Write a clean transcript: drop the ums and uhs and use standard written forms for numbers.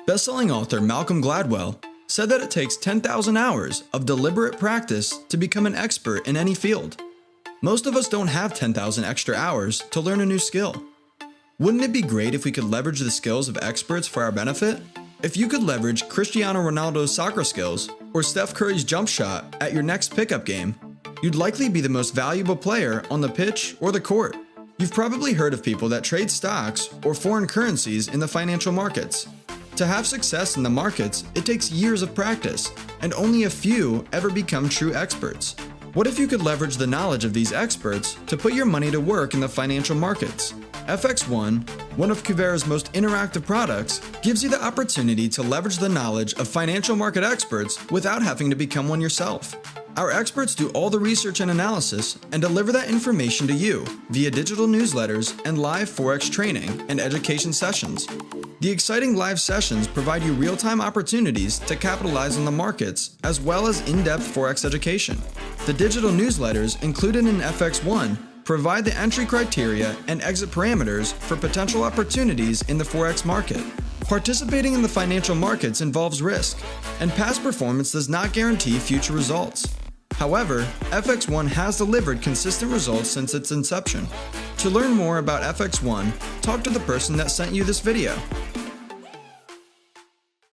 Best-selling author Malcolm Gladwell said that it takes 10,000 hours of deliberate practice to become an expert in any field. Most of us don't have 10,000 extra hours to learn a new skill. Wouldn't it be great if we could leverage the skills of experts for our benefit? If you could leverage Cristiano Ronaldo's soccer skills or Steph Curry's jump shot at your next pickup game, you'd likely be the most valuable player on the pitch or the court. You've probably heard of people that trade stocks or foreign currencies in the financial markets. To have success in the markets, it takes years of practice, and only a few ever become true experts. What if you could leverage the knowledge of these experts to put your money to work in the financial markets? Fxone, one of Kuvera's most interactive products, gives you the opportunity to leverage the knowledge of financial market experts without having to become one yourself. Our experts do all the research and analysis and deliver that information to you via digital newsletters and live Forex training and education sessions. The exciting live sessions provide you real-time opportunities to capitalize on the markets as well as in-depth Forex education. The digital newsletters included in Fxone provide the entry criteria and exit parameters for potential opportunities in the Forex market. Participating in the financial markets involves risk, and past performance does not guarantee future results. However, Fxone has delivered consistent results since its inception. To learn more about Fxone, talk to the person that sent you this video.